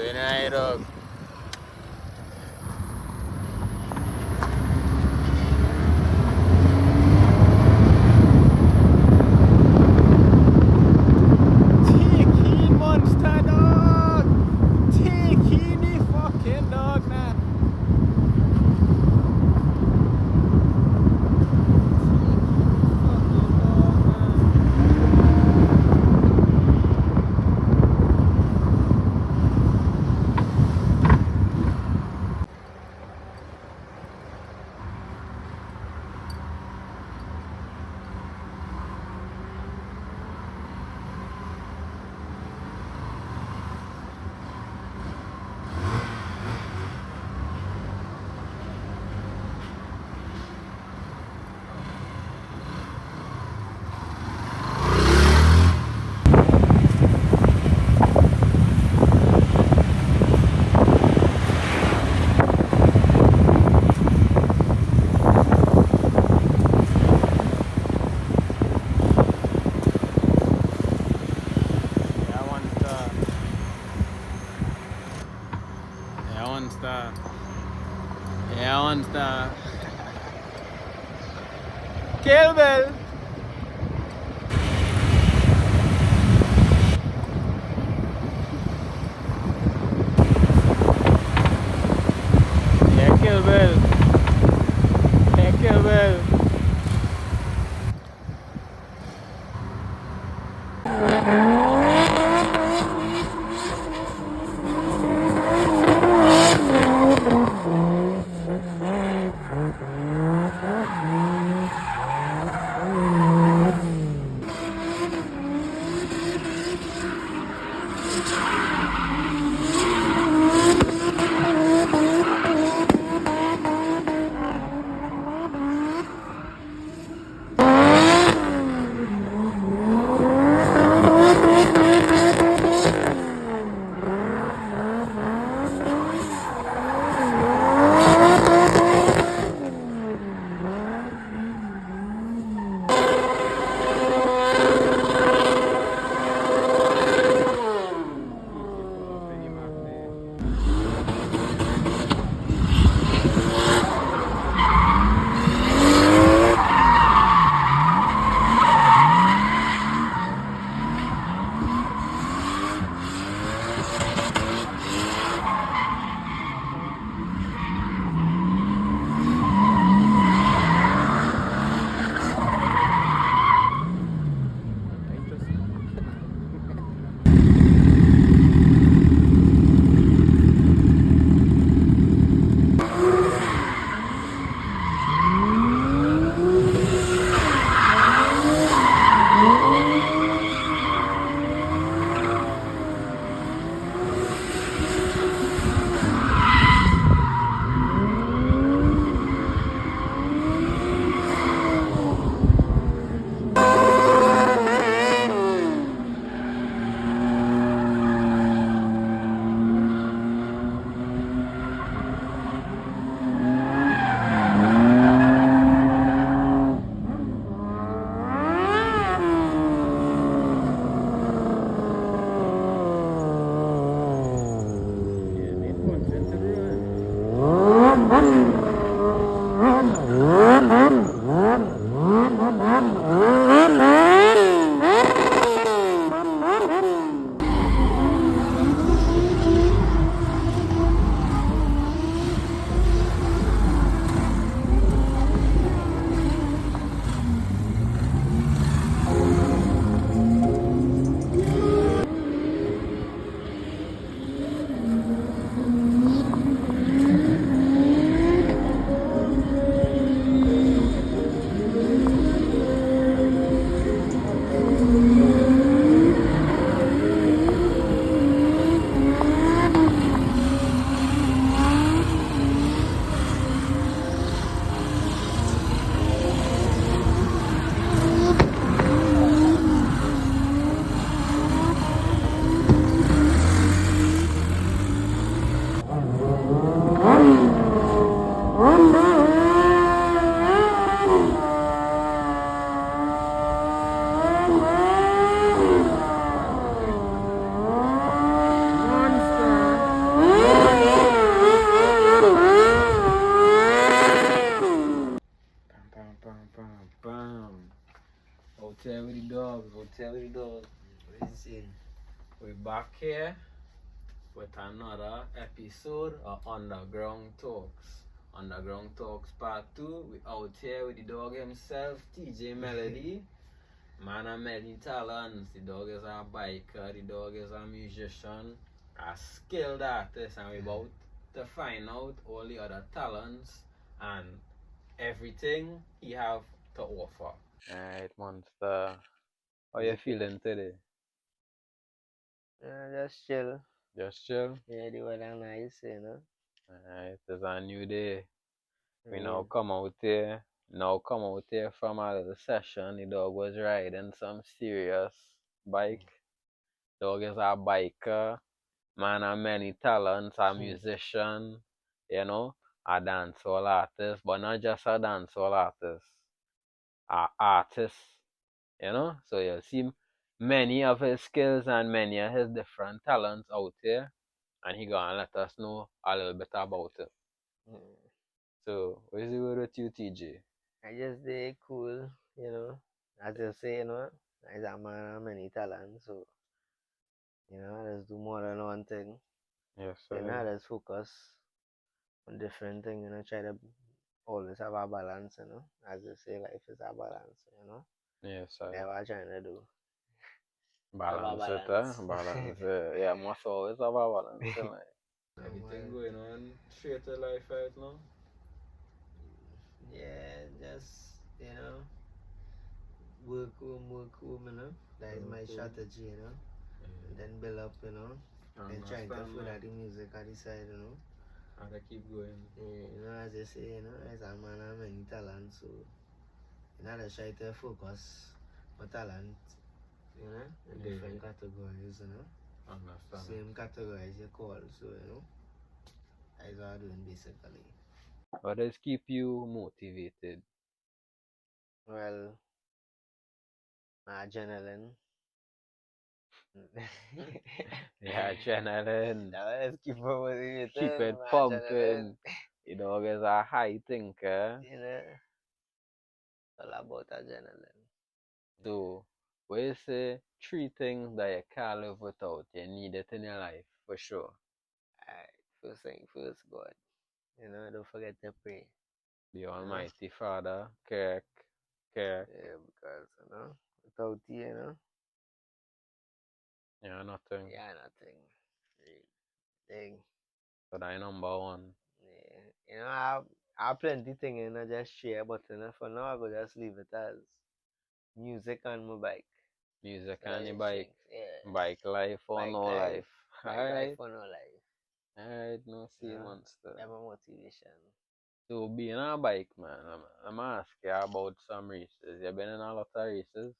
Viene Iroc. Tiki monster dog! Tiki ni fucking dog man! One's the Kelbel. Kelbel. Kelbel. here with the dog. What you saying? We're back here with another episode of Underground Talks. Underground Talks Part 2. We out here with the dog himself, TJ Melody. Man of many talents. The dog is a biker, the dog is a musician, a skilled artist, and we're about to find out all the other talents and everything he have to offer. Alright, Monster. How you feeling today? Just chill. Just chill? Yeah, the weather nice, you know. Alright, it's a new day. We Yeah. now come out here. From a little session. The dog was riding some serious bike. Dog is a biker, man of many talents, a musician, you know, a dancehall artist, but not just a dancehall artist, a artist, you know. So you see many of his skills and many of his different talents out there, and he gonna let us know a little bit about it. So, what is it with you, TJ? I just did cool, you know. As you say, you know, as a man of many talents, so you know, let's do more than one thing. Yes, You know, sir. let's focus on different things, you know, try to always have a balance, you know. As you say, life is a balance, you know. Yes, sir. That's what I'm trying to do. Balance it, balance. balance it. Yeah, must always have a balance in life. Everything going on straight to life right now? Yeah, just, you know, work home, you know. That is my strategy, you know. And then build up, you know. And trying to further the music at the side, you know. And I keep going. Yeah, you know, as I say, you know, as a man of many talents, so you know, I try to focus on talent, you know, in different categories, you know. Understand. Same categories you call, so you know. That's what I'm doing basically. What does keep you motivated? Well, my adrenaline. Yeah, adrenaline. Let's keep it motivated. Keep it My pumping. adrenaline. You dog is a high thinker. You know, all about adrenaline. So, what you say 3 things that you can't live without? You need it in your life, for sure. Alright, first thing first, God. You know, don't forget to pray. The Almighty Father, correct. Yeah, because, you know, without you know, Yeah, nothing. yeah, nothing. Thing. So that number one. Yeah. You know, I have plenty thing, you know, just share, but you know, for now I go just leave it as music on my bike. Music So on your bike. Yeah. Bike life or Bike no life. Bike Alright. life or no life. Alright, no see Yeah. monster. That's my motivation. So being on a bike, man, I'm ask you about some races. You been in a lot of races?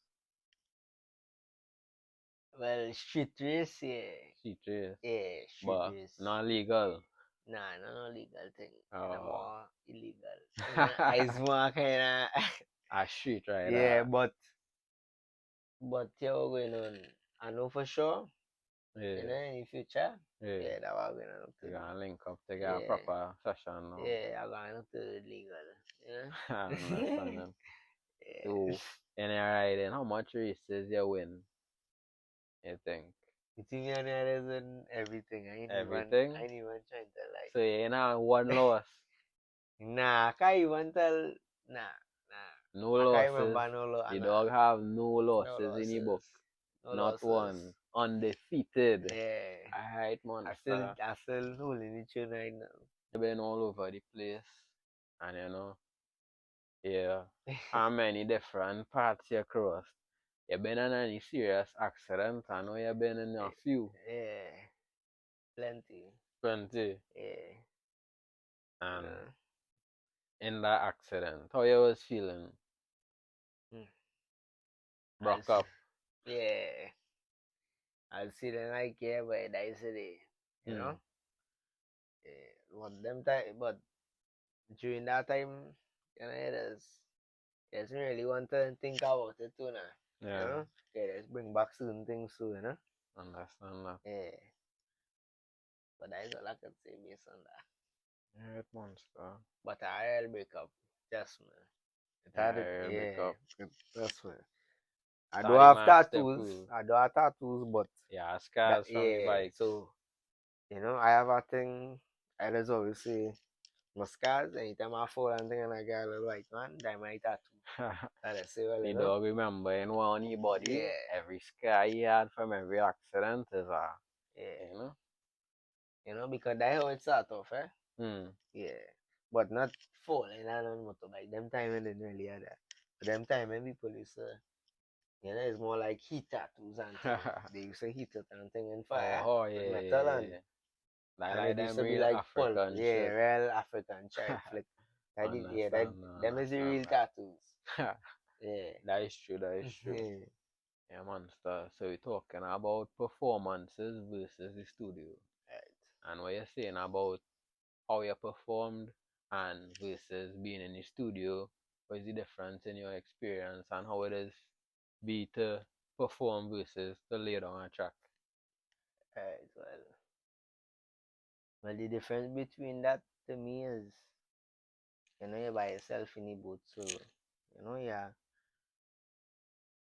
Well, street race, yeah. Street race. Yeah, street But race. not legal. Nah, no legal thing. Oh. It's more illegal. It's more kinda A street rider. yeah, but yeah, we're going on. I know for sure. Yeah. You know, in the future. Yeah. Yeah, that what we're gonna look to. You gotta link up to get Yeah. a proper session now. Yeah, I'm gonna look to legal. You know? I understand them. Yeah. So in your riding, how much races you win? You think? Between me and the others and everything. Everything? I ain't even trying to like. So you ain't have one loss. Nah, I can't even tell. Nah. No I can't losses. remember no The dog have no losses in the book. No Not losses. one. Undefeated. Yeah. Alright, man. I still holding the tune right now. You've been all over the place. And you know, yeah. How many different parts you crossed? You been in any serious accident? I know you been in a few. Yeah. Plenty. Plenty. Yeah. And in that accident, how you was feeling? Broke up. Yeah. I'll see them like yeah, but I say you know. Yeah. But them time, but during that time, you know, it doesn't really want to think about it too now. Yeah. You know? Yeah, let's bring back certain things too, you know. Understand that. Yeah. But that is all I can say based on that. Alright, monster. But I will break up. Just man. Break up. That's man. I don't Starry have Mac step tattoos. cool. I don't have tattoos, but Yeah, that scars from the yeah. bikes. So I have a thing. I just always say my scars. Anytime I fall and thing and I get a little white man, that my tattoo. And I say, well, The dog remembering one on his body, yeah, every scar he had from every accident is yeah. you know. Because that's how it start off, eh? Hmm. Yeah. But not falling on motorbike. Them time when they nearly had that. But them time when people used to, it's more like heat tattoos and thing. They used to heat it and thing in fire Oh, with yeah, metal yeah, yeah. and Like it used them to be real like pulp. African Yeah, shit. real African child flick. Understand, Them is the real understand tattoos. that. Yeah. That is true, that is true. Yeah, monster. So we're talking about performances versus the studio. Right. And what you're saying about how you performed and versus being in the studio, what is the difference in your experience and how it is be to perform versus to lay down a track? Right. Well, the difference between that to me is, you're by yourself in the booth, so yeah,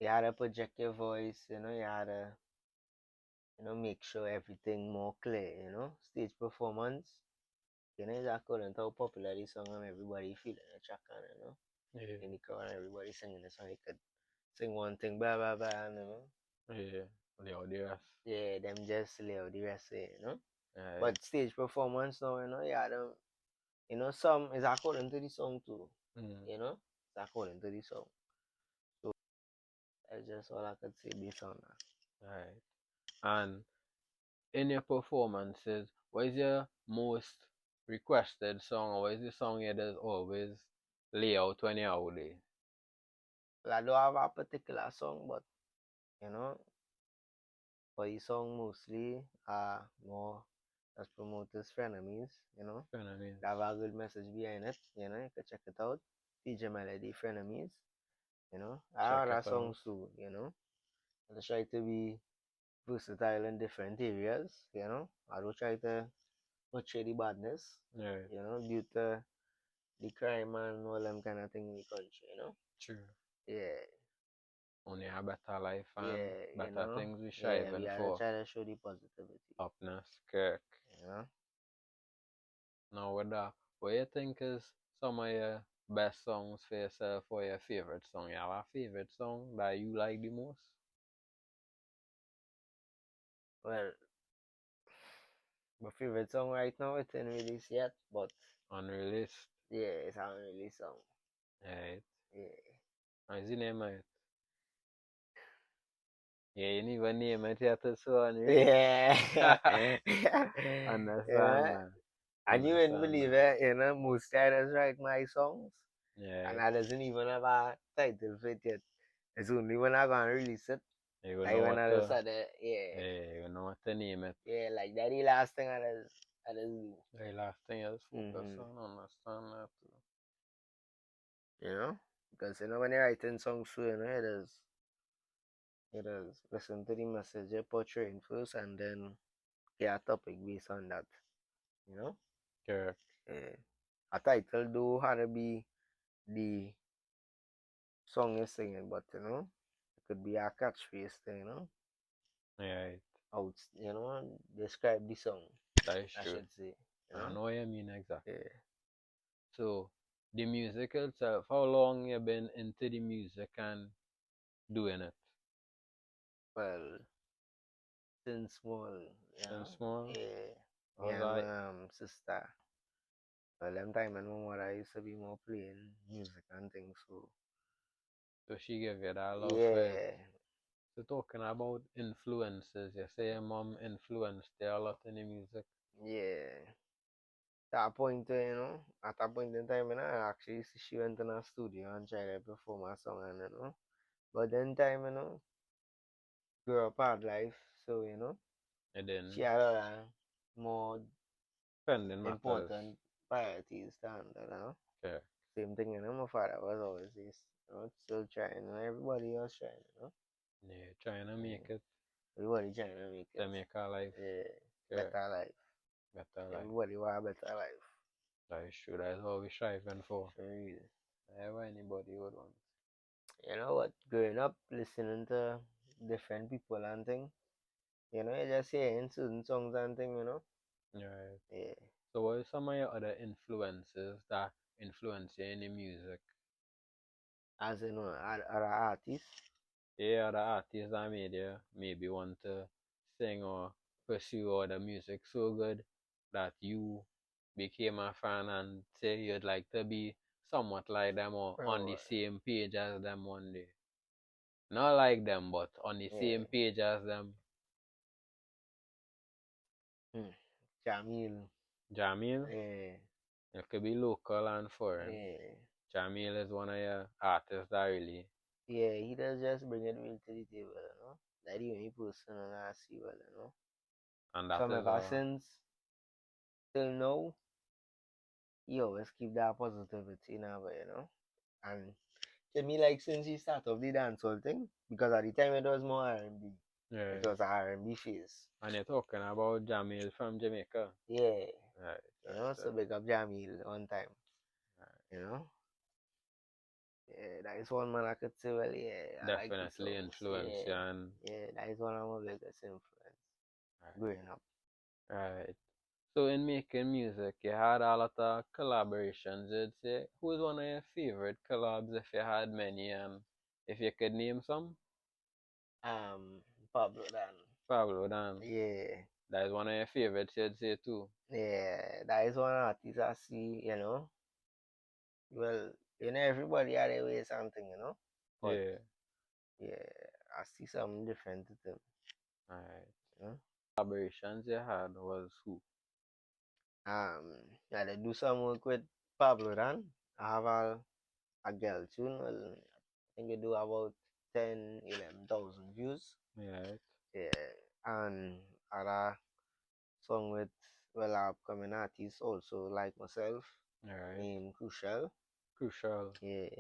you had to project your voice, you had to, make sure everything more clear, stage performance, is according to how popular the song and everybody feeling the track and Yeah, in the crowd and everybody singing the song, you could sing one thing, blah blah blah, and yeah, the audience. yeah, them just lay out the rest, Yeah, but stage performance now, yeah, them, some is according to the song too, mm, it's according to the song. So that's just all I could say based on that. right. And in your performances, what is your most requested song or what is the song you just always lay out when you're out there? Well, I don't have a particular song, but you know, for the song mostly more as promoters frenemies, You know what I mean? they have a good message behind it, you can check it out. DJ Melody Frenemies, I Check have it that out. song too, I try to be versatile in different areas, I don't try to portray the badness, Yeah, due to the crime and all them kind of thing in the country. true. Yeah, Only a better life and yeah, better things we yeah, we striving gotta for. try to show the positivity, Upness, Kirk. you know. Now with that, what you think is some of your best songs for yourself or your favorite song? You have a favorite song that you like the most? Well, my favorite song right now it's in release yet, but Unreleased? yeah, it's an unreleased song. Right. Yeah. What is the name of it? Yeah, you didn't even name it yet, it's so unreleased. Yeah. Understand, yeah. man. And you wouldn't Understand, believe man. it, most writers write my songs and Yeah, I doesn't even have a title for it yet. It's only when I gonna release it. you Like know when what I just to, said it, yeah. yeah, you know what to name it. Yeah, like that the last thing I just do. The last thing is focus Mm-hmm. on, understand that too. You know? Because when you're writing songs too, it is listen to the message you're portraying first and then get a topic based on that. You know? Correct. Yeah. A title do have to be the song you're singing, but it could be a catchphrase thing, Yeah, out describe the song, that is I true. should say. You I know? know what you mean exactly. Yeah. So, the music itself, how long you been into the music and doing it? Well, since small, Since small? yeah. Me Was and I? my sister. Well, them time and my mother used to be more playing music and things, so So she gave you that love for it. yeah, So talking about influences, you say your mom influenced you a lot in the music. yeah. At that point in time, actually, she went in a studio and tried to perform a song, and but then time, grew up hard life, so And she then had more spending matters. important priorities to handle, Okay. Same thing, my father was always this, still trying, everybody else trying, Yeah, trying to make Mm. it Everybody trying to make to it, make our life okay. better life. Better life. Everybody want a better life. That is true. That is what we're striving for. For real. Whatever anybody would want. You know what? Growing up, listening to different people and thing. You know, you just hearing certain songs and thing. You know. Right. Yeah. So what are some of your other influences that influence you in the music? As you know, other artists. Yeah, other artists that made you maybe want to sing or pursue other music so good that you became a fan and say you'd like to be somewhat like them or on the Bro. same page as them one day. Not like them, but on the Yeah. same page as them. Hmm. Jamil. Jamil, Yeah. it could be local and foreign. Yeah. Jamil is one of your artists that really, Yeah, he does just bring it real to the table, you know. That the only person I see well, you know. and that From is ever a since till now, he always keep that positivity in our, you know. And to me, like since he started off the dancehall thing, because at the time it was more R&B. It right. was R&B phase. And you're talking about Jamil from Jamaica. Yeah. Right, You know, right, so big up Jamil one time. right. You know? Yeah, that is one man I could say, well, yeah, I like his Definitely songs. influence Yeah. you and Yeah, that is one of my biggest influence growing up. right. So in making music, you had a lot of collaborations. You'd say, who's one of your favorite collabs if you had many, and if you could name some? Um, Pablo Dan. Pablo Dan. Yeah, That is one of your favorites, you'd say too. yeah, that is one artist I see, you know. Well, you know, everybody had their way something, you know. But Yeah. yeah, I see something different to them, Alright. you know. Collaborations you had was who? Yeah, they do some work with Pablo Dan. I have a girl tune. Well, I think they do about 10, 11,000 views. Yeah. Yeah, and other song with well upcoming artists also like myself, Alright. named Crucial. Crucial. Yeah,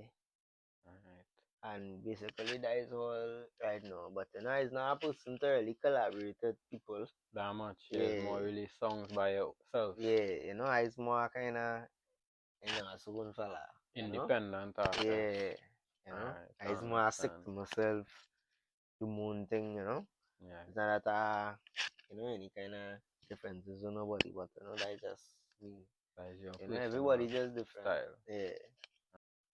Alright. and basically that is all right now. But you know, it's not a person to really collaborate with people. That much. Yeah, it's more Yeah, really songs by yourself. yeah, you know, it's more kind of a soul fella. You know, Independent artist. yeah, you know, Alright, I it's more sick understand. to myself, do moon thing. You know, Yeah. it's not that you know any kind of differences with nobody, but you know that is just me. That is your You know, everybody personal just different. style. Yeah.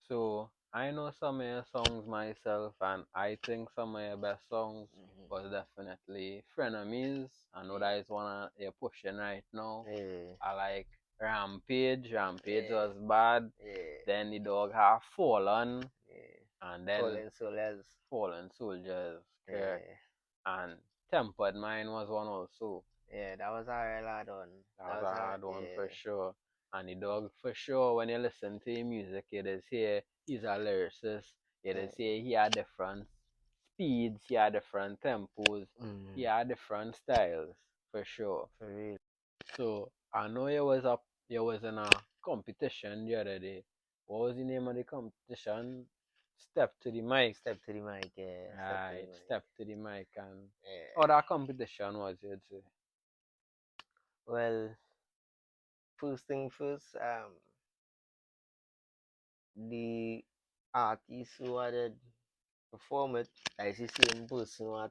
So I know some of your songs myself, and I think some of your best songs Hmm. was definitely Frenemies. I know that Yeah. is one of you're pushing right now. Yeah. I like Rampage. Rampage Yeah. was bad. Yeah. Then the dog have Fallen, Yeah. and then Fallen Soldiers. Fallen Soldiers, correct. Yeah. And Tempered Mind was one also. Yeah, that was a real hard one. That That was was a a hard one for yeah. sure. And the dog for sure when you listen to his music it is here he's a lyricist. It is Yeah. here he had different speeds, he had different tempos, he Mm. had different styles for sure. For real. So I know you was in a competition the other day. What was the name of the competition? Step to the mic. Step to the mic, yeah. Step to the Right, mic. step to the mic and oh Yeah. that competition was you'd say. Well, first thing first, the artist who had perform it, is the same person who had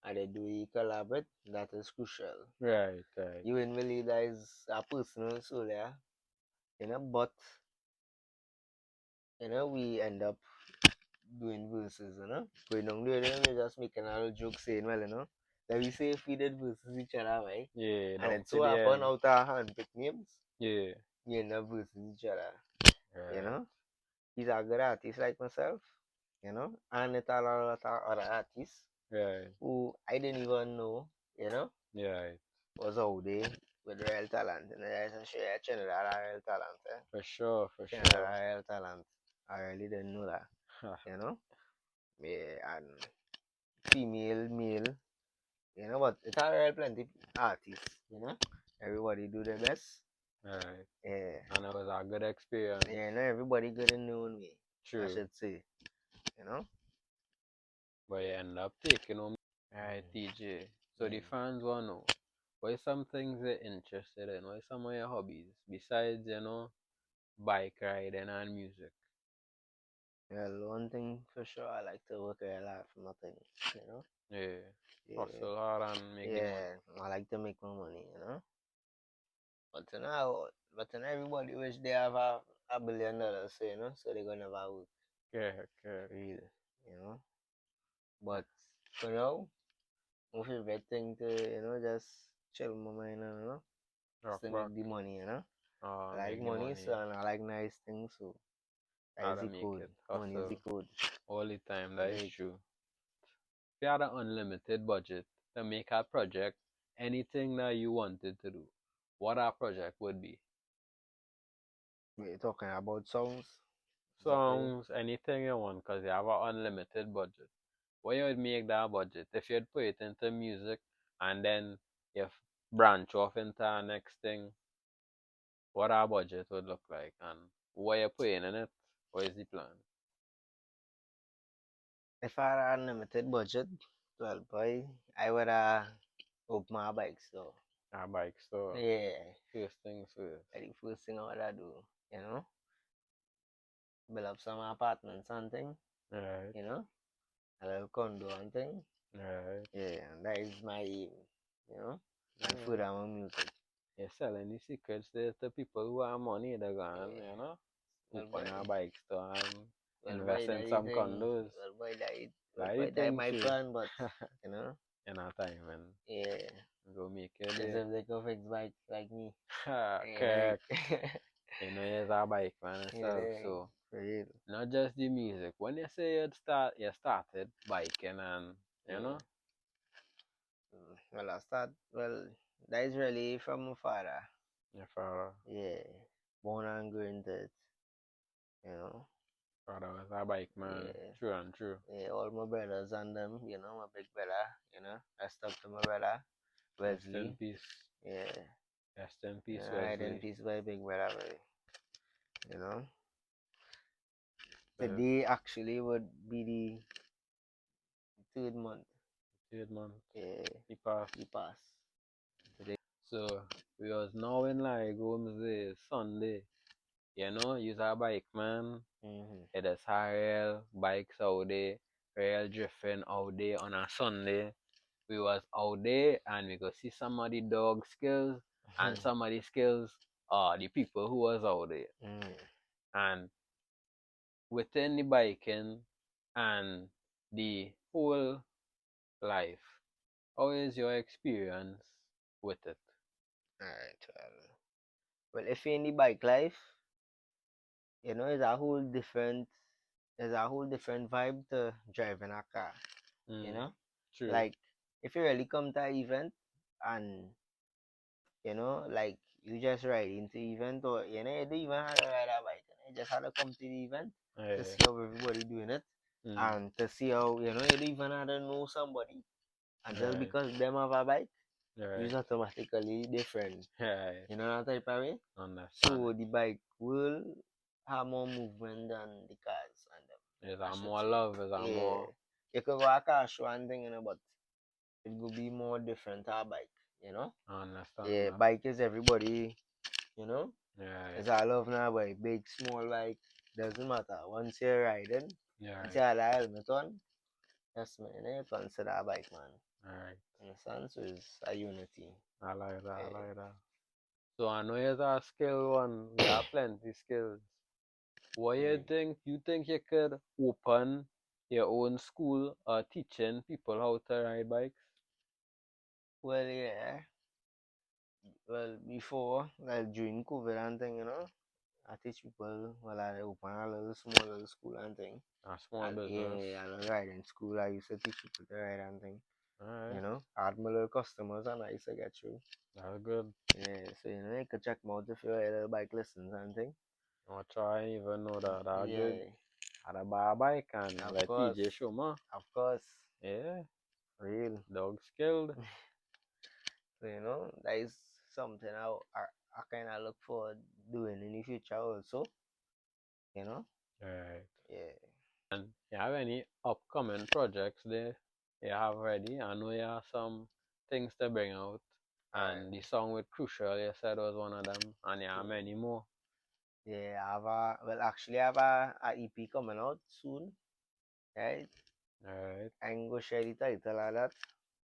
and they do a collaborate, that is crucial. Right, right. You wouldn't believe that is a personal soul, yeah. You know, but you know, we end up doing verses, you know. Going down there, we're just making a little joke saying, well, you know, like we say if we did verses each other, right? Yeah, And down it to so the happen end. out of hand pick names, Yeah, we end up verses each other. You right, know? He's a good artist like myself, you know, and it's a lot of other artists right, who I didn't even know, you know, yeah, was out there with real talent. And there's a share channel that are real talent, eh? for sure, for Channel that sure. are real talent. I really didn't know that, you know? Yeah, and female, male, you know, but it are real plenty artists, you know? Everybody do their best. Right, Yeah. and it was a good experience. Yeah, you know, everybody good in their own way, I True, should say, you know? but you end up taking home. Right, TJ. So the Mm. fans want to know what is some things you're interested in? What is some of your hobbies besides bike riding and music? Well, one thing for sure, I like to work a lot for nothing, you know? Yeah. Yeah, Hustle hard and make the money. yeah, I like to make my money, you know? But everybody wish they have $1 billion, so, so they're gonna have work, Correct, correct. real, you know? But for now, my favorite thing to, just chill my mind, Rock to back. make the money, I like Make the money, so money. and I like nice things, so that is Gotta the make code. it. Money is the Hustle code. all the time. That is Right. true. If you had an unlimited budget to make a project, anything that you wanted to do, what our project would be. We're talking about songs, exactly. Songs, anything you want, because you have an unlimited budget. What you would make that budget? If you'd put it into music and then you branch off into our next thing, what our budget would look like and what you're putting in it, what is the plan? If I had unlimited budget, well, boy, I would open my bike store. Our bike store. Yeah, First things first. that the first thing I would do, you know, build up some apartments and thing, Right, you know, a little condo and thing. right. Yeah, and that is my aim, you know, and Yeah. further my music. You're selling the secrets there to people who have money, they're going, Yeah, well, boy, open a bike store and well, boy, invest that in is some thing, condos. well, boy, Like the that is thing my too. plan, but, you know, In our time and yeah, go make it as there. if they can fix bike like me. Yeah, Correct. You know, he's a bike man yeah, itself, so for real. not just the music. When you say you started biking and you Yeah. know, Well, that is really from my father. your father, Yeah, born and grew into it, you know. father was a bike man, Yeah, true and true. yeah, all my brothers and them, my big brother, I stuck to my brother, Rest in Wesley. peace. Yeah, Rest in peace, I in Wesley. peace my big brother, boy, you know. The Today actually would be the third month. third month. Yeah, He passed. he passed. So we was now in like Wednesday, Sunday. You know, use a bike man. Mm-hmm. It is real bikes out there, real drifting out there on a Sunday. We was out there and we could see some of the dog skills and some of the skills are the people who was out there. Mm. And within the biking and the whole life, how is your experience with it? Alright, well, if you're in the bike life, it's a whole different vibe to driving a car, you Mm, know? true. Like, if you really come to an event and, like, you just ride into the event or, you don't even have to ride a bike, you just have to come to the event to Yeah. see how everybody doing it Mm, and to see how, you don't even have to know somebody. And just right. because them have a bike, Right. you're automatically different. Right. You know that type of way? Understand So it. the bike will have more movement than the cars and them, There's I a should more say. love, there's a Yeah. more You could go a car show and thing, but it will be more different to a bike, I understand Yeah, that. bike is everybody, you know. Right. It's a love now bike, big, small bike, doesn't matter. Once you're riding, once you Right. have the helmet on, that's me, you consider a bike man. Right. Understand? So it's a unity. I like that. I Yeah. like that. So I know you're a skill one. You have plenty skills. What you Mm. think? You think you could open your own school teaching people how to ride bikes? Well, yeah. Well, before, like during COVID and thing, I teach people, well, I open a little small little school and thing. A small business. Yeah, I ride in school. I used to teach people to ride and thing. Alright. I had my little customers and I used to get through. That's good. Yeah, so you can check me out if you had little bike lessons and thing. I'll try even know that. That's good. Yeah, Had a buy a bike and of let course, TJ show me. of course, Yeah. real. Dog skilled. So that is something I kind of look forward doing in the future also. You know, Right. yeah. And you have any upcoming projects there you have ready? I know you have some things to bring out. Alright. And the song with Crucial, you said was one of them. And you have True. many more. Yeah, I have a EP coming out soon, right? Alright. I ain't gonna share the title of that,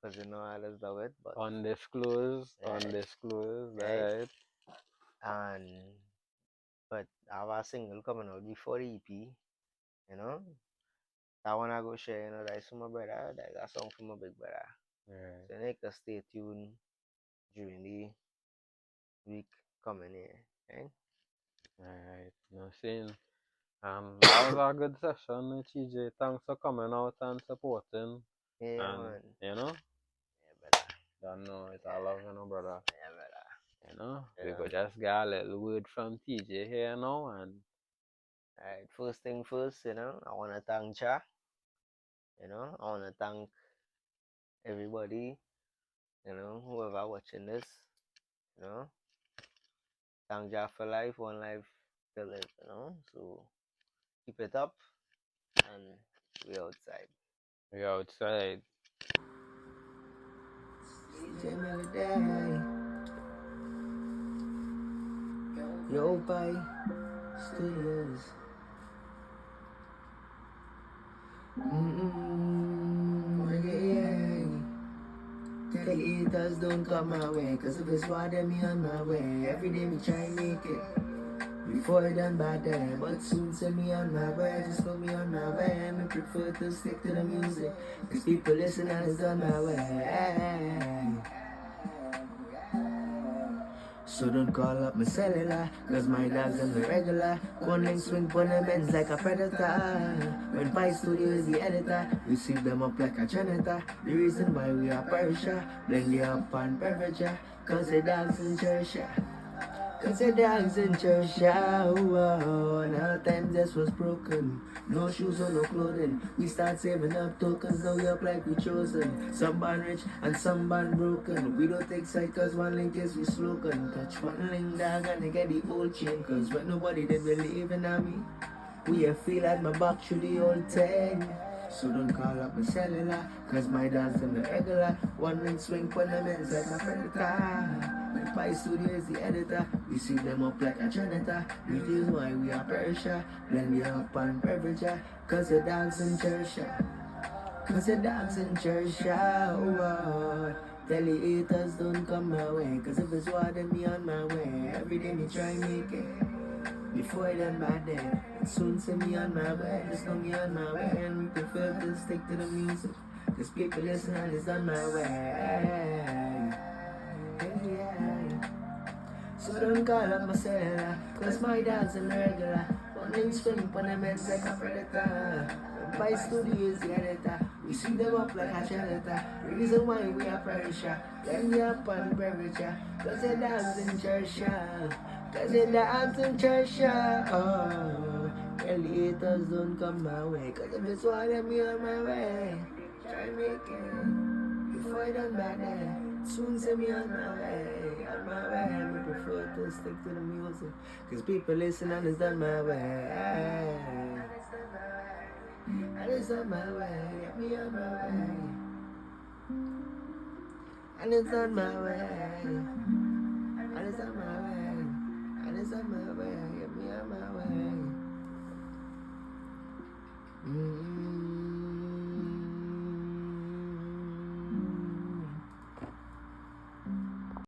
because you know I just do it, but Undisclosed, right, undisclosed, right. alright. And but I have a single coming out before the EP, you know. That one I go share, you know, that's for my brother, that's a song for my big brother. Alright. So you can stay tuned during the week coming here, right? Alright. No sin. That was a good session, TJ. Thanks for coming out and supporting. Yeah, And man. you know, Yeah, brother. don't know it's all Yeah, love, you know, brother. yeah, brother. You know, You we know. could just get a little word from TJ here now, and Alright, first thing first, you know, I wanna thank Cha. You know, I wanna thank everybody, you know, whoever watching this, you know. Thank Jah for life, one life to live, you know. So keep it up and we outside. we outside. Yo, bye. Studios. Yeah. Tell the haters don't come my way, cause if it's water me on my way. Every day me try and make it. Before I done bad there, but soon send me on my way, just put me on my way. I prefer to stick to the music, cause people listen and it's on my way. So don't call up my cellular, cause my dog's on the regular. One link swing on the men's like a predator. When Pi Studio is the editor, we see them up like a janitor. The reason why we are Persia, blend you up on beverage, cause the dogs in church. Cause the dogs in church, now time this was broken. No shoes or no clothing. We start saving up tokens, now we up like we chosen. Some band rich and some band broken. We don't take side cause one link is we slogan. Touch one link, dog, and they get the whole chain. Cause when nobody did believe in me, we feel like my back through the whole thing. So don't call up my cellular, cause my dance in the regular. One ring swing for the men's like a predator. My Pi Studio is the editor. We see them up like a janitor. Which is why we are Persia. Blend you up on beverage, cause the dogs in church. Cause the dogs in church. Oh. Tell the haters don't come my way, cause if it's water me on my way. Every day me try make it. Before I done bad day, soon send me on my way, just know me on my way, and we prefer to stick to the music, cause people listen and it's on my way. Yeah. So don't call up my cellular, cause my dog's a regular. One thing spinning on the men's like a predator. Pi Studio is the editor. We see them up like a janitor. Reason why we are Persia. Then we up on beverage, cause the dogs in church. Cause the dogs in church. Oh, well, the haters don't come my way, cause if it's water me on my way. Try make it before I done bad there. Soon send me on my way, on my way. I prefer to stick to the music, cause people listen and it's done my way. And it's on my way, get me on my way. And it's on my way. And it's on my way. And it's on my way, get me on my way.